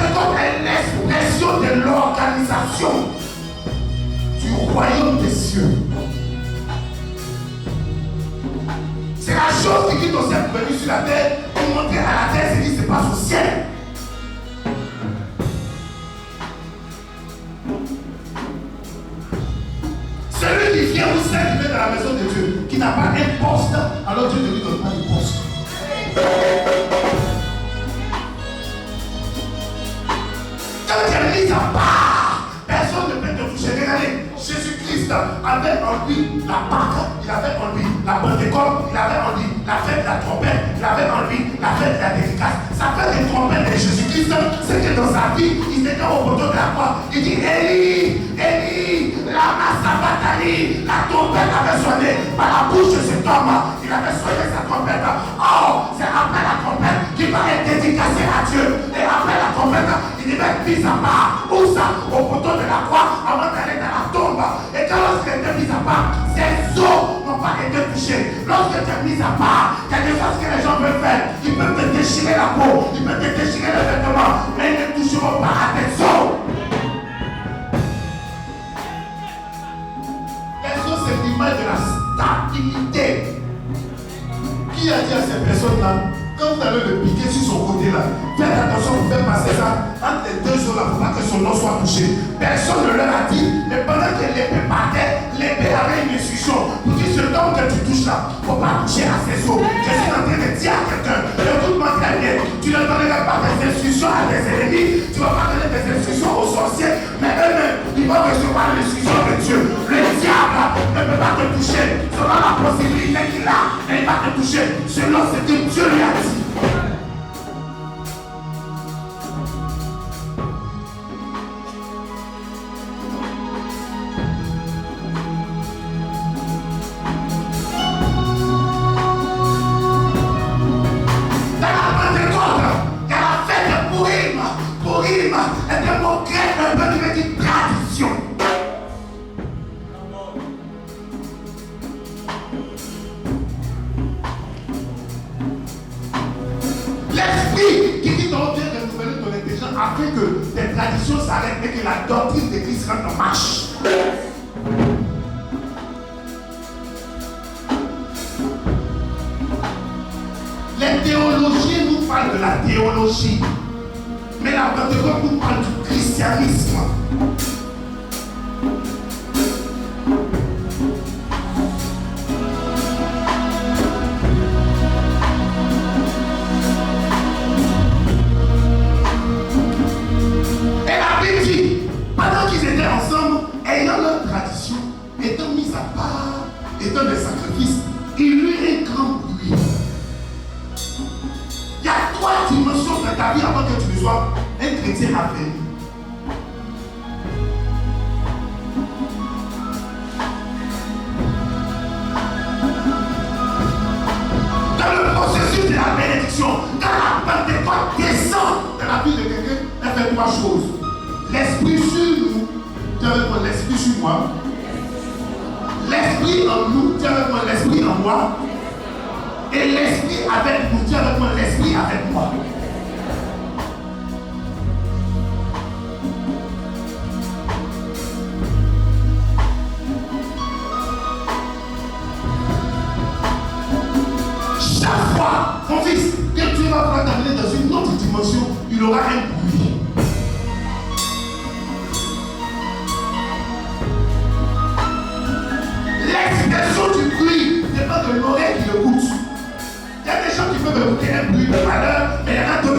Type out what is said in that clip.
Pentecôte est l'expression de l'organisation du royaume des cieux. C'est la chose qui dit au ciel pour venir sur la terre, pour montrer à la terre ce qui se passe au ciel. Celui qui vient au ciel, qui vient dans la maison de Dieu, qui n'a pas un poste, alors Dieu ne lui donne pas de poste. Quand tu es mis à part, personne ne peut te toucher. Regardez, Jésus-Christ avait en lui la Pâque, il avait en lui la Pentecôte, il avait en lui la fête de la trompette, il avait en lui la fête de la dédicace. Sa fête de trompette de Jésus-Christ, c'est que dans sa vie, il était au poteau de la croix. Il dit Élie, Élie, lama sabachthani. La trompette avait sonné par la bouche de cet homme. Il avait sonné sa trompette. Oh, c'est après la trompette qu'il va être dédicacé à Dieu. Et après la trompette, il va être mis à part. Où ça? Au poteau de la croix, avant d'aller dans la tombe. Et quand lorsqu'il était mis à part, ses os n'ont pas été touchés. Lorsque tu es mis à part, il y a des choses que les gens peuvent faire. Ils peuvent te déchirer la peau, ils peuvent te déchirer les vêtements, mais ils ne toucheront pas à tes os. Les os, c'est l'image de la stabilité. Qui a dit à ces personnes-là, quand vous allez le piquer sur son côté là, faites attention, vous faites passer ça entre les deux os là, pour pas que son os soit touché. Personne ne leur a dit, mais pendant que l'épée partait, l'épée avait une instruction. Pour dire, ce temps que tu touches là, il ne faut pas toucher à ses os. Je suis en train de dire à quelqu'un, écoute-moi très bien, tu ne donneras pas des instructions à tes ennemis, tu ne vas pas donner des instructions aux sorciers, mais eux-mêmes, ils vont recevoir l'instruction de Dieu. Le diable ne peut pas te toucher selon la possibilité qu'il a, mais il va te toucher selon ce que Dieu lui a dit. Afin que les traditions s'arrêtent et que la doctrine de Christ rentre en marche. Les théologiens nous parlent de la théologie, mais la Pentecôte nous parle du christianisme. Ayant leur tradition, étant mis à part, étant des sacrifices, il lui est un grand bruit. Il y a 3 dimensions de ta vie avant que tu ne sois un chrétien appelé. Dans le processus de la bénédiction, quand la Pentecôte descend dans la vie de quelqu'un, elle fait 3 choses. L'esprit sur nous. Dis avec moi, l'esprit sur moi. L'esprit en nous. Dis avec moi, l'esprit en moi. Et l'esprit avec nous. Dis avec moi, l'esprit avec moi. Chaque fois, mon fils, que tu vas pouvoir t'amener dans une autre dimension, il aura un bruit. L'expression du bruit n'est pas de l'oreille qui l'écoute. Il y a des gens qui peuvent écouter un bruit de malheur, mais il y en a d'autres